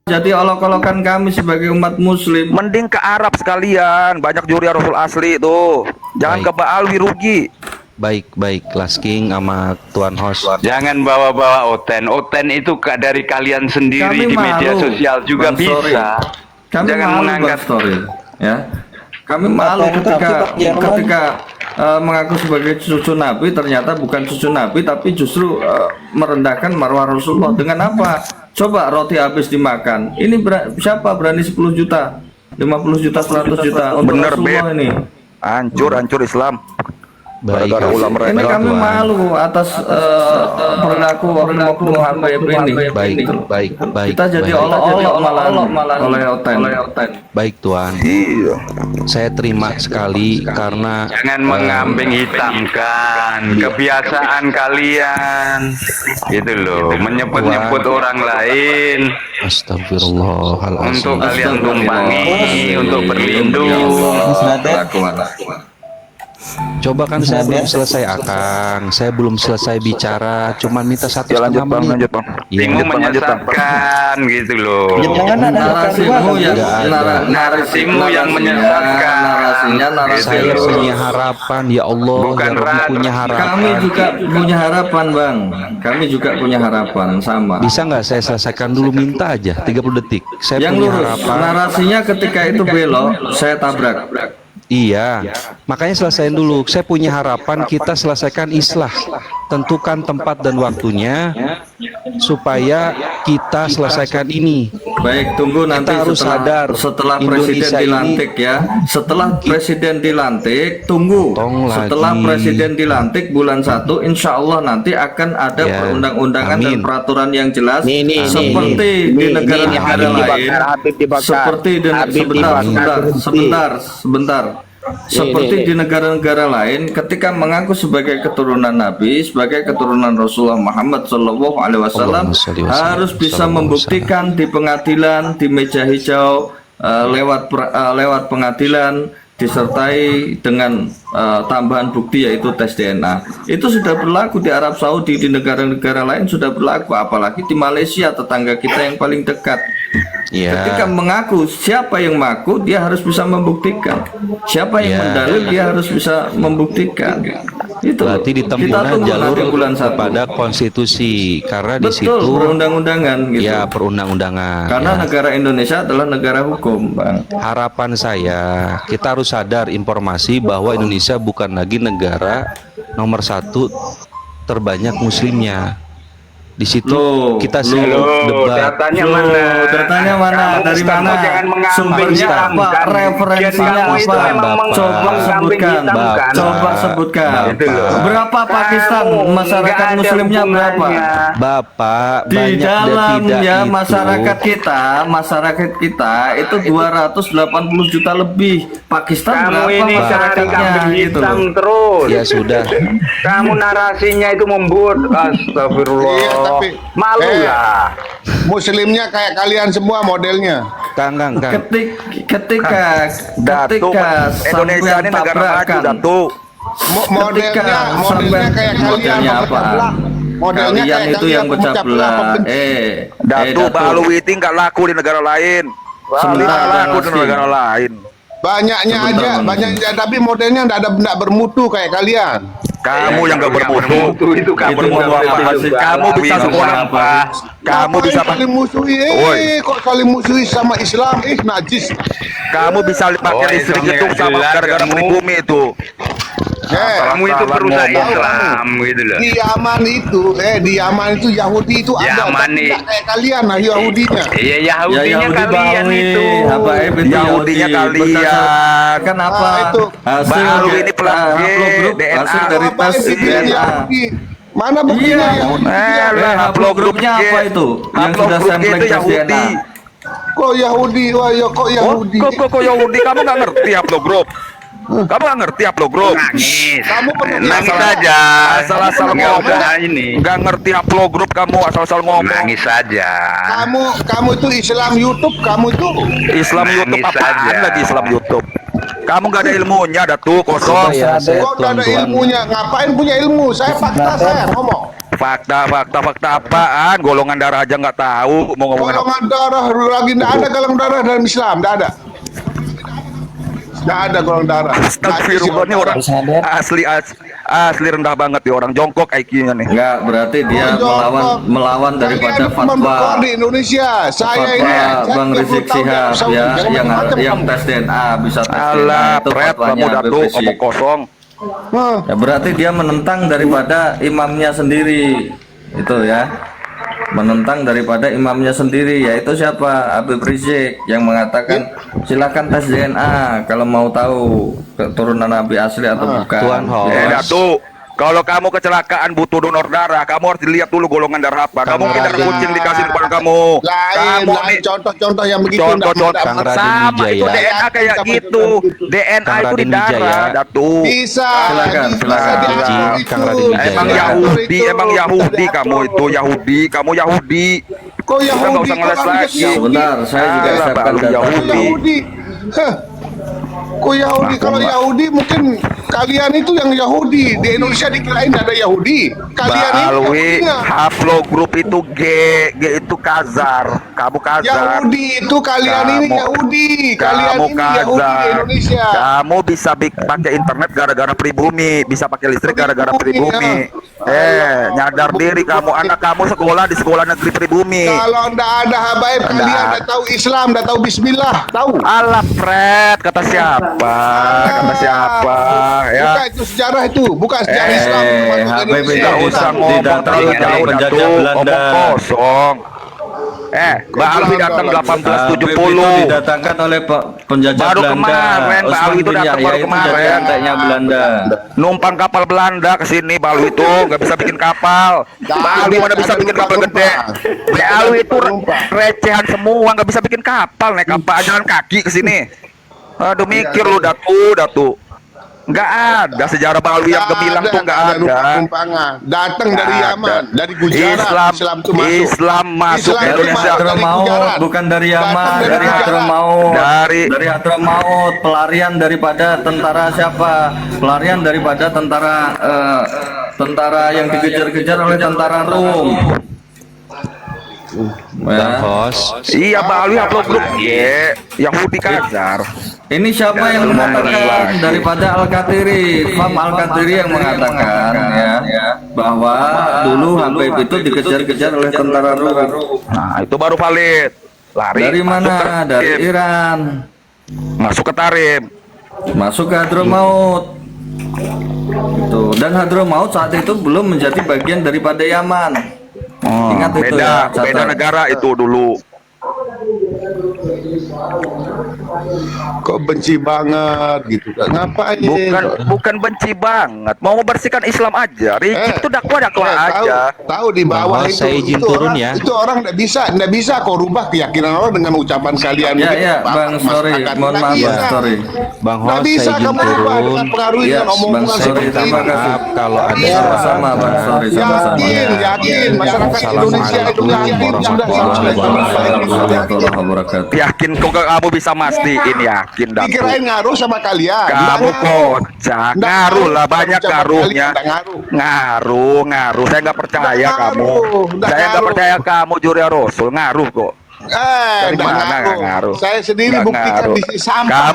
jadi olok-olokan kami sebagai umat muslim. Mending ke Arab sekalian, banyak juri Rasul asli itu. Jangan ke Baalwi, rugi. Baik, Last King sama Tuan Host. Jangan bawa-bawa Oten. Oten itu dari kalian sendiri Kami di media malu, sosial juga Bang Story. bisa. Kami Jangan malu, mengangkat Bang Story, ya. Kami malu ketika mengaku sebagai cucu Nabi, ternyata bukan cucu Nabi, tapi justru merendahkan marwah Rasulullah. Dengan apa? Coba roti habis dimakan. Ini siapa berani 10 juta, 50 juta, 100 juta untuk Bener, Rasulullah ini? Hancur Islam. Baik, Gara-gara ulama Ini mereka. kami malu atas perilaku oknum Habib ini. Baik. Kita jadi olok-olok malah oleh Oten. Baik Tuan. Iya. Saya terima sekali karena Jangan mengambing hitamkan kebiasaan kalian. Gitu loh, menyebut-nyebut orang lain Astagfirullahaladzim. untuk kalian tumpangi, untuk berlindung. Coba kan saya belum selesai Akang, saya belum selesai bicara, cuman minta satu Ya, lanjut setengah Bang, menit. lanjut Bang. Iya, Timu menyesatkan gitu loh. Narasimu yang menyesatkan. Saya Gitu. punya harapan, ya Allah, Bukan ya Rabbi ragu. punya harapan. Kami juga punya harapan, Bang. Kami juga punya harapan sama. Bisa nggak saya selesaikan dulu, minta aja 30 detik. Saya Yang punya lurus, harapan. narasinya ketika itu belok, saya tabrak. Iya, makanya selesaiin dulu. Saya punya harapan kita selesaikan islah. Tentukan tempat dan waktunya supaya kita selesaikan ini. Baik, tunggu nanti harus sadar, setelah Indonesia presiden dilantik ya. Setelah presiden dilantik, tunggu. Tong Setelah lagi. presiden dilantik bulan 1, insya Allah nanti akan ada Ya, perundang-undangan dan amin. peraturan yang jelas Nih, seperti di negara-negara lain. Habib dibakar. Seperti di Habib sebentar. Seperti di negara-negara lain, ketika mengaku sebagai keturunan Nabi, sebagai keturunan Rasulullah Muhammad Shallallahu Alaihi Wasallam, Allahumma sholli wa sallam. harus bisa membuktikan di pengadilan, di meja hijau, lewat pengadilan, disertai dengan tambahan bukti yaitu tes DNA. Itu sudah berlaku di Arab Saudi, di negara-negara lain sudah berlaku, apalagi di Malaysia, tetangga kita yang paling dekat. Ketika Ya, mengaku, siapa yang mengaku dia harus bisa membuktikan. Siapa yang Ya. mendalil dia harus bisa membuktikan. Itu berarti kita ditempuhnya tunggu jalur nanti bulan 1. pada konstitusi karena di Betul, situ perundang-undangan gitu. ya perundang-undangan. Karena ya. negara Indonesia adalah negara hukum, Bang. Harapan saya kita harus sadar informasi bahwa Indonesia bukan lagi negara nomor 1 terbanyak muslimnya. Di situ Loh, kita loh, sibuk debat. Datanya Loh, mana? datanya mana? Kamu Dari Ustaz, mana? jangan mengambil Sumbernya hitam, apa? kan? Referensinya Kamu itu apa? memang Bapak. Coba mengambing sebutkan. hitam, kan? Coba sebutkan. Itu loh. Berapa Pakistan Kamu masyarakat nggak ada muslimnya berapa? hubungannya. Bapak Di banyak dan dalam tidak ya itu. masyarakat kita itu 280 juta lebih. Pakistan Kamu berapa ini cari masyarakatnya kambing gitu hitam loh. terus. Ya sudah. Kamu narasinya itu membuat astagfirullah. Iya, tapi Malu lah. Muslimnya kayak kalian semua modelnya. Kang. Ketika Datuk, Indonesia sampean ini negara maju, tabrakan, Datuk. Modelnya sampai- kayak kalian modelnya pemecah apa? belah. Modelnya Kalian kayak itu yang pemecah pecah belah. pembenci. Datuk Baalwi itu nggak laku di negara lain. Baalwi Sebentar, nggak laku di Mas King. negara lain. Banyaknya Sebentar, aja, Bang. banyaknya, tapi modelnya nggak bermutu kayak kalian. Kamu yang nggak bermutu. Itu Nggak Itu bermutu nggak apa? bermutu. Kamu bisa Baalwi sekolah apa? apa? Kamu Ngapain bisa saling musuhi? Woi. Kok saling musuhi sama Islam? Najis. Kamu bisa pakai Oh, listrik Islamnya itu nggak sama jelas, gara-gara kamu. pribumi itu. Kamu itu perusahaan ngomong. Islam gitu loh. Di Yaman itu Yahudi itu ada, Yaman tapi nih. nggak kayak kalian, nah Yahudinya. Iya, Ya Yahudinya Yahudi kalian Baalwi, itu. Habaib itu Yahudinya Yahudi. kalian. Kenapa? Ah, itu. Baalwi ini pelaku haplogrup DNA. hasil dari Apa tes ini DNA. Yahudi? Mana buktinya Iya. Yahudi? Lah, Haplogrupnya apa itu? Yang sudah sampling itu tes Yahudi. DNA. Kok Yahudi? Wah, ya kok Oh, Yahudi? kok Yahudi? Kamu nggak ngerti haplogrup? Kamu nggak ngerti haplogrup? Nangis. Kamu perlu Nangis belajar. aja. Asal-asal Nggak ngomong. usah ini. Nggak ngerti haplogrup kamu, asal-asal ngomong. Nangis saja. Kamu itu Islam YouTube, kamu itu Islam Nangis YouTube apaan aja. lagi Islam YouTube? Kamu nggak ada ilmunya, ada tuh kosong. Ya, saya kok udah ada tuan-tuan. ilmunya? Ngapain punya ilmu? Saya fakta, saya ngomong. fakta apaan? Golongan darah aja nggak tahu mau ngomongin apa. Golongan darah lagi nggak ada golongan darah dalam Islam, nggak ada. Nggak ada golongan darah. Astagfirullah, ini orang asli rendah banget ya, orang jongkok IQ-nya nih. Enggak, berarti dia melawan daripada fatwa di Indonesia. Saya ini fatwa Bang Rizik Sihab ya yang tes DNA bisa tes DNA Alah, itu pret fatwanya kamu Habib datu Rizik. omong kosong. Ya, berarti dia menentang daripada imamnya sendiri itu ya, menentang daripada imamnya sendiri, yaitu siapa? Habib Rizik yang mengatakan silakan tes DNA kalau mau tahu keturunan Nabi asli atau bukan. Tuan Host. Datu, kalau kamu kecelakaan butuh donor darah, kamu harus dilihat dulu golongan darah apa. Kamu mungkin darah kucing dikasih kepada kamu. lain nih, contoh-contoh yang begitu. contoh-contoh Kang Raden sama itu Wijaya. DNA kayak gitu. DNA Kang itu di Raden darah, Wijaya. Datu. Bisa. Silakan, silakan. diatur itu. Kang Raden Wijaya. Emang Yahudi, emang Yahudi kamu itu Yahudi, kamu Yahudi. Kok Udah nggak Yahudi? usah ngeles Kok lagi. Sebentar, saya juga Alah, siapkan baru data Yahudi. dulu. Yahudi? Hah. Kok Yahudi? Kalau Yahudi mungkin kalian itu yang Yahudi. Di Indonesia dikirain ada Yahudi. Kalian ini Balwi, Yahudinya. Haplo grup itu G itu Kazar, kamu Kazar. Yahudi itu kalian ini Kamu- Yahudi. Kalian Kamu ini Yahudi di Kazar. Indonesia. Kamu bisa pakai internet gara-gara pribumi, bisa pakai listrik gara-gara Pribumi, pribumi. Nyadar diri kamu, anak kamu sekolah di sekolah negeri pribumi. Kalau ndak ada habaib kalian Nggak. ndak tahu Islam, ndak tahu Bismillah, tahu? Alah, Fred, kata siapa? Kata siapa? Ya. Bukan itu sejarah itu, bukan sejarah Islam. masuk ke Habib Indonesia. Nggak itu usah ngomong didatangin terlalu dari jauh, penjajah Datu. Belanda. Omong kosong. Mbak Alwi datang Habib itu 1870. didatangkan oleh penjajah Baru Belanda. kemarin, Pak Osman Alwi itu bin datang Yahya baru itu kemarin. jadi anteknya Belanda. Numpang kapal Belanda ke sini, Pak Alwi itu nggak bisa bikin kapal. Pak Alwi mana bisa bikin kapal gede. Pak Alwi itu recehan semua, nggak bisa bikin kapal, naik kapal jalan kaki ke sini. Aduh, mikir lu, Datu. Nggak ada sejarah Pak Alwi yang gemilang tuh nggak ada. Numpangan. Datang dari Nggak Yaman, ada. dari Gujarat. Islam itu masuk. Islam masuk Islam ke itu Indonesia. masuk. Hadramaut, bukan dari Yaman, Datang dari dari Hadramaut. Dari- Hadramaut, pelarian daripada tentara siapa? Pelarian daripada tentara yang dikejar-kejar oleh tentara Rom. Bang Host. Iya, Pak Alwi upload grup Yahudi Kazar. Ini siapa yang mengatakan daripada Al-Katiri? Fam Al-Katiri yang mengatakan ya bahwa dulu Habib itu dikejar-kejar oleh tentara Rom. Nah, itu baru valid. Lari. Dari masuk mana? ke Dari Tarim. Iran. Masuk ke Tarim. Masuk ke Hadramaut. Itu. Dan Hadramaut saat itu belum menjadi bagian daripada Yaman. Ingat itu beda, ya, catat. beda negara itu dulu. Kok benci banget gitu kan? Ngapain? Bukan benci banget, mau membersihkan Islam aja. Rizik itu dakwah tahu, aja. tahu di bawah Bang Host, itu. saya izin itu turun orang, ya. Itu orang nggak bisa kok rubah keyakinan orang dengan ucapan kalian. Ya, begitu, ya, Pak, Bang, sorry, masyarakat. mohon Nggak maaf, bisa. Bang, sorry. Bang Nggak Host, bisa saya izin kamu rubah turun. dengan pengaruh Ya, dengan omongan Bang, sorry, seperti terima itu. kasih. Maaf kalau ada Iya. Sama-sama, Bang, sorry, sama-sama. Yakin masyarakat Indonesia itu yakin sudah Warahmatullahi wabarakatuh. Yakin kok kamu bisa mastiin, yakin dah. dikirain ngaruh sama kalian. Kamu kocak, ngaruh lah, banyak Ucapan ngaruhnya. kalian nggak ngaruh. Ngaruh. Saya nggak percaya Nggak kamu. ngaruh, nggak Saya nggak ngaruh. percaya kamu Juri Rasul, ngaruh kok. Dari Nggak mana nggak ngaruh? Saya sendiri Nggak buktikan ngaruh. di sampah.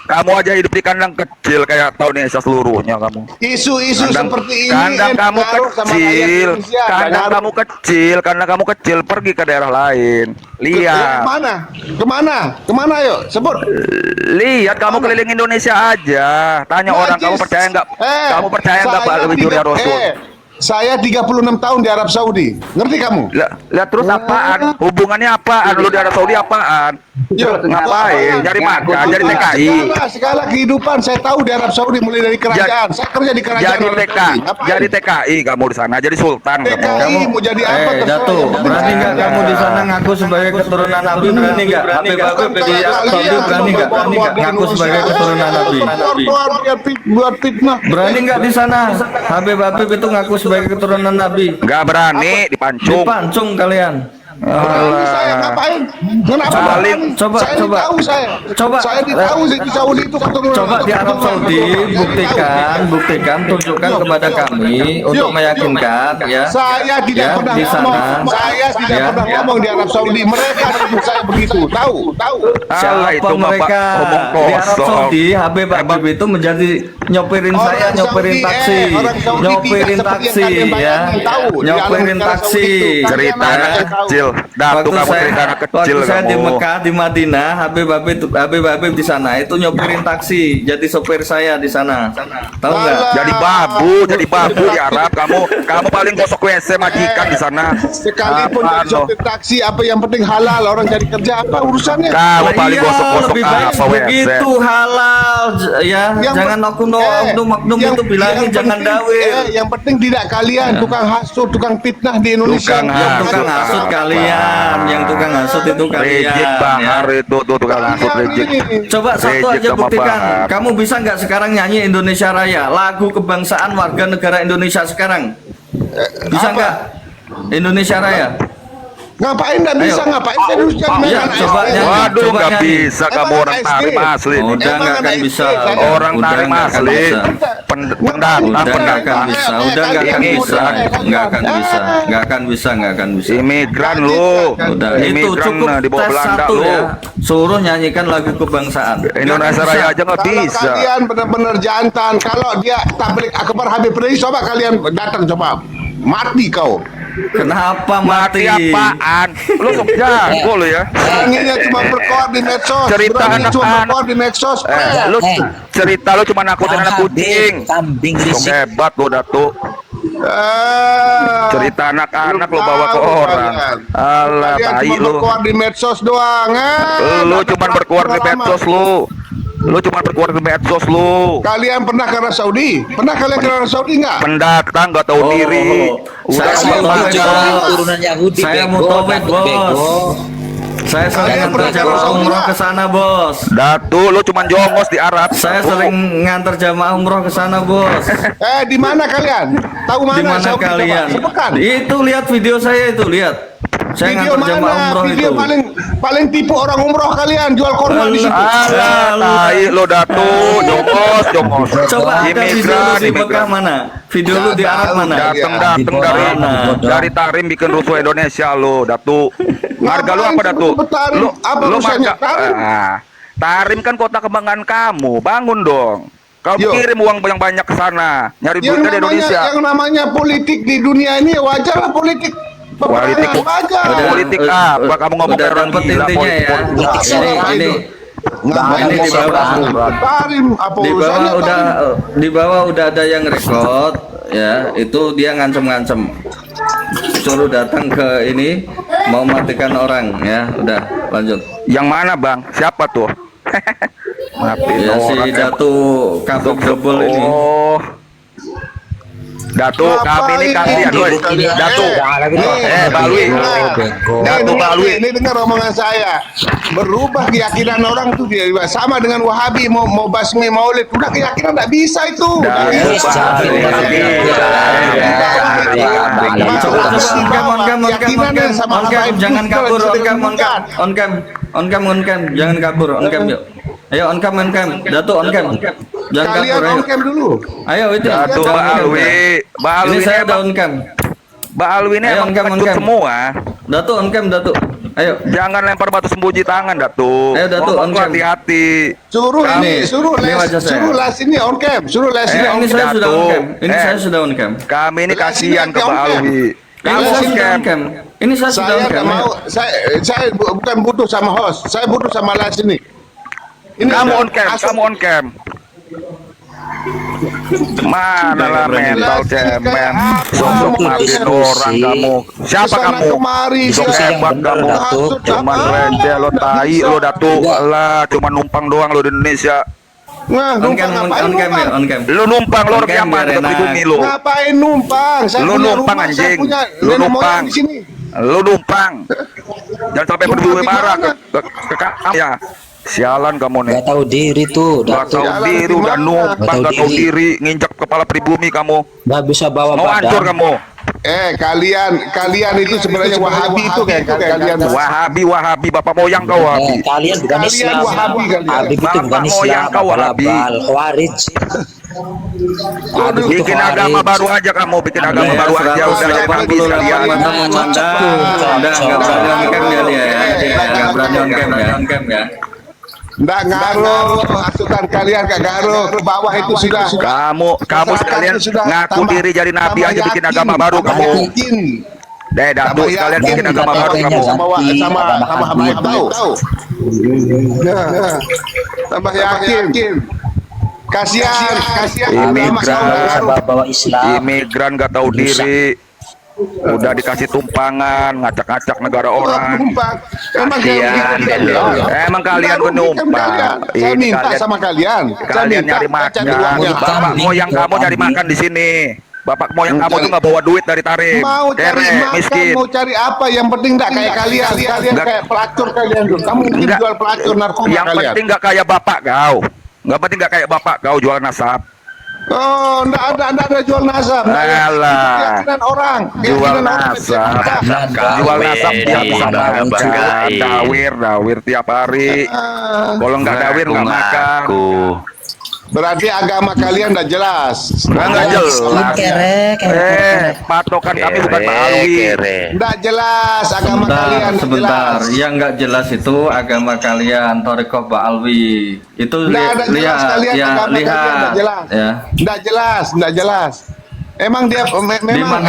Kamu aja hidup di kandang kecil kayak tahu Indonesia seluruhnya kamu. Isu-isu seperti ini Kandang kamu ngaruh sama rakyat kecil, Indonesia, nggak kandang ngaruh. kamu kecil, pergi ke daerah lain. Lihat, Kemana yuk? Sebut. lihat kamu keliling Indonesia aja. Tanya orang kamu percaya nggak? Kamu percaya nggak Pak Lebih Juri Rasul? Saya 36 tahun di Arab Saudi. Ngerti kamu? Lihat terus apaan? Hubungannya apaan? Lu di Arab Saudi apaan? Yuk, Ngapain? Cari makan, cari TKI. Segala kehidupan saya tahu di Arab Saudi mulai dari kerajaan. Saya kerja di kerajaan. Jadi Arab TK, Saudi. Ngapain? jadi TKI kamu di sana, jadi sultan kamu. TKI mau jadi apa? terserah, Datu, yang penting berani saya nggak ada. kamu di sana ngaku sebagai keturunan Nabi? Berani nggak? Habib di Arab Saudi berani nggak? Ngaku sebagai keturunan Nabi? Buat fitnah. Berani nggak di sana? Habib itu ngaku sebagai keturunan Nabi? Nggak berani, dipancung. Dipancung kalian. Saya ngapain? Kenapa Saling. Bang? Coba, saya coba. ditahu saya. Coba. Saya ditahu di Saudi itu keturunan. Coba di Arab Saudi buktikan, tunjukkan kepada kami untuk meyakinkan ya. Saya tidak Ya, pernah di ngomong. sana. Saya tidak Ya. pernah ngomong di Arab Saudi. Mereka tuduh saya begitu. Tahu. Alah, Siapa itu mah, Pak, mereka omong di Arab kosong. Saudi? Habib itu menjadi nyopirin Orang saya, nyopirin Saudi, taksi, orang Saudi nyopirin tidak seperti taksi yang kalian ya, bayangkan, tahu. Di nyopirin dalam negara taksi. Saudi itu, Cerita kalian anak tahu. kecil. Datu kamu cerita anak kecil waktu saya di kamu. Mekah, di Madinah, Habib di sana itu nyopirin taksi, jadi sopir saya di sana. Tahu nggak? Alah. Jadi babu di Arab. Kamu paling gosok WC majikan di sana. Sekalipun Apaan jadi sopir taksi, apa yang penting halal, orang cari kerja apa urusannya? Kamu paling Iya, gosok-gosok lebih baik apa WC? begitu halal ya. Yang Jangan oknum yang- itu bilangin yang jangan penting- dawil. yang penting tidak kalian tukang hasut, tukang fitnah di Indonesia. Tukang Yang tukang Hasut hasut apa? kalian, yang tukang hasut itu kalian. Rejek Bahar ya. itu tuh tukang hasut rejek. Coba satu Rejek aja sama buktikan. Bahar. Kamu bisa nggak sekarang nyanyi Indonesia Raya, lagu kebangsaan warga negara Indonesia sekarang? Bisa apa? nggak? Indonesia Raya. Ngapain nggak bisa? Ayo. Ngapain saya harus jadi Iya, anak coba SD? nyanyi. Waduh, Coba nggak nyanyi. bisa kamu Emang orang SD? Tarim asli. Udah Emang nggak akan anak bisa. SD, Orang Udah Tarim nggak akan asli. bisa. Pendatang, Udah nggak pendatang. akan bisa, udah nggak akan Imigran. bisa, nggak akan bisa, nggak akan bisa, nggak akan bisa. Imigran lu. Udah, itu Imigran cukup di bawah tes Belanda satu lu. ya. Suruh nyanyikan lagu kebangsaan. Indonesia Nggak Raya bisa. aja nggak Kalau bisa. kalian benar-benar jantan, kalau dia tablik akbar Habib Rizik, coba kalian datang coba. Mati kau. Kenapa Mati mati? apaan? Lu sok jago lu ya. Beraninya cuma berkoar di medsos. Cerita Berani cuma anak-anak. berkoar di medsos. Lu cerita lu cuma nakutin anak kucing. Kambing Sok risik. hebat lu Datu. Cerita anak-anak lu bawa ke orang. Alah, Kalian tai cuma lu. berkoar di medsos doang. Lu cuma berkuar di medsos lu. Lu cuma berkuar di medsos lu. Kalian pernah ke Arab Saudi? Pernah kalian ke Arab Saudi nggak? Pendatang nggak tahu diri. Saya Udah mau mah. tauhid, Orang Bos. turunan Yahudi Saya bego, mau tauhid, takut bego. Bos. Saya sering Kalian nganter pernah ke jamaah Arab Saudi umroh nggak? ke sana, Bos. Datu, lu cuma jongos di Arab. Saya Datu. sering nganter jamaah umroh ke sana, Bos. Di mana kalian? Tahu mana? Di mana Saudi, coba? kalian? Sepekan. Itu lihat video saya itu, lihat. Saya Video nganter jamaah mana? umroh Video itu. paling tipu orang umroh kalian jual korma di situ. Alah, tai lu Datu, jongos. Coba ada video lu di Mekah imigran. mana? Video lu di Arab mana? Dateng Di mana? dari Tarim bikin rusuh Indonesia lu, Datu. Harga lu apa, Datu? Ngapain Tarim? Lu Apa lu urusannya marga- Tarim? Tarim kan kota kebanggaan kamu. Bangun dong. Kau Yo. kirim uang yang banyak ke sana, nyari Yang duitnya di Indonesia. namanya politik di dunia ini wajar lah politik. Politik Peperangan wajar. Udah, politik udah, apa? Kamu ngomong udah kayak orang dapet gila, intinya ya. politik. Ini Ngapain ini di mau bawah. Tarim apa di urusannya bawah udah Tarim? di bawah udah ada yang record ya, itu dia ngancem-ngancem suruh datang ke ini mau matikan orang ya. Udah lanjut Yang mana, Bang? Siapa tuh? Mati ya, si orang. Datu kabel jebol ini. Oh. Datu, kami ini kasihan, woi. Datu. Balwi. Datu Balwi. Ini dengar omongan saya. Berubah keyakinan orang tuh dia sama dengan Wahabi mau basmi maulid. Udah keyakinan nggak bisa itu. Nggak bisa. Keyakinannya sama habaib Jangan juga kabur, on cam, bukan. on cam, jangan kabur, on cam yuk. Ayo on cam, Datu on cam, jangan Kalian kabur, on ayo. cam dulu. Ayo itu, Datu jangan on cam, Balwi. ya. Balwi Ini ini saya udah emang on cam. Balwi ini Ayo, emang on cam, pengecut semua. Datu on cam, Datu. Ayo. Jangan lempar batu sembunyi tangan, Datu. Ayo, Datu, Ngomong on cam. hati-hati. Suruh Ini, ini wajah saya. suruh les ini on cam, suruh les ini on Ini saya cam. sudah on cam. Ini Eh. saya sudah on cam. Kami ini kasihan ke Ini on cam. Balwi. Ini Kamu saya on sudah cam. on cam. Ini saya sudah Saya on cam. nggak mau, saya bukan butuh sama host, saya butuh sama les ini. Ini Kamu udah on cam, asal- kamu on cam. Mana lah mental cemen, sosok matiin orang kamu. Siapa Kesana kamu? kemari, Sok dia. hebat kamu. Hasut Cuman apa? receh lo, tai lo, Datu. Alah, cuma numpang doang lo di Indonesia. Nah, On numpang cam, ngapain on cam ya, numpang? on cam. Lu numpang lo On orang cam, kiamat biar ke enak. pribumi lo. Ngapain numpang? Saya Lu punya numpang, rumah, anjing. saya punya Lu nenek numpang. moyang di sini. Lu numpang. Jangan sampai Numpang pribumi di marah mana? ke kamu ya. Sialan kamu nih. Gak tahu diri tuh, Gak Datu. tahu Jalan diri, udah gimana? numpang, gak tahu diri, nginjak kepala pribumi kamu. Gak bisa bawa Mau hancur badan. kamu. Kalian itu sebenarnya Wahabi itu kayak kalian. Wahabi, bapak moyang kau Wahabi. Kalian bukan Kalian Islam. Wahabi kalian. Habib itu Bapak bukan moyang Islam. kau Wahabi. Abal Khawarij. Habib itu Bikin agama Khawarij. baru aja kamu, bikin agama baru aja udah habis 188 kalian. teman-teman Anda nggak berani on cam ya dia nggak berani on cam ya. Nggak ngaruh asukan kalian, gak ngaruh ke bawah itu sudah. Kamu sekalian ngaku diri jadi nabi aja bikin agama baru kamu. Yakin. Dadu sekalian bikin agama baru kamu. Sama Habib tahu. Tambah yakin. Kasihan. Bawa Islam. Imigran gak tahu diri. Udah dikasih tumpangan, ngacak-ngacak negara orang. Emang Kasihan, Emang kalian penumpang. Saya Ini minta sama kalian. kalian nyari makan. Bapak moyang kamu nyari makan di sini. Bapak moyang kamu tuh nggak bawa duit dari tarif. Mau cari Kere, makan, miskin. mau cari apa? Yang penting nggak kayak kalian. Kalian Nggak. kayak pelacur kalian. Kamu mungkin Nggak. jual pelacur narkoba Yang kalian. penting nggak kayak bapak kau. Nggak penting nggak kayak bapak kau jual nasab. Oh, nggak ada jual nasab. Alah. Keyakinan orang. Jual Keyakinan orang. nasab. Kau Jual nasab dia bisa banggain. dawir tiap hari. Kalau nggak dawir nggak makan. Berarti agama kalian nggak jelas. Nggak jelas. Kere. Patokan kami bukan Pak Alwi. Nggak jelas agama kalian. nggak Sebentar. jelas. Yang nggak jelas itu agama kalian, Thariqah Pak Alwi. Itu Nggak ada jelas kalian agama kalian nggak jelas. ya. Nggak jelas. Emang dia Di mana- memang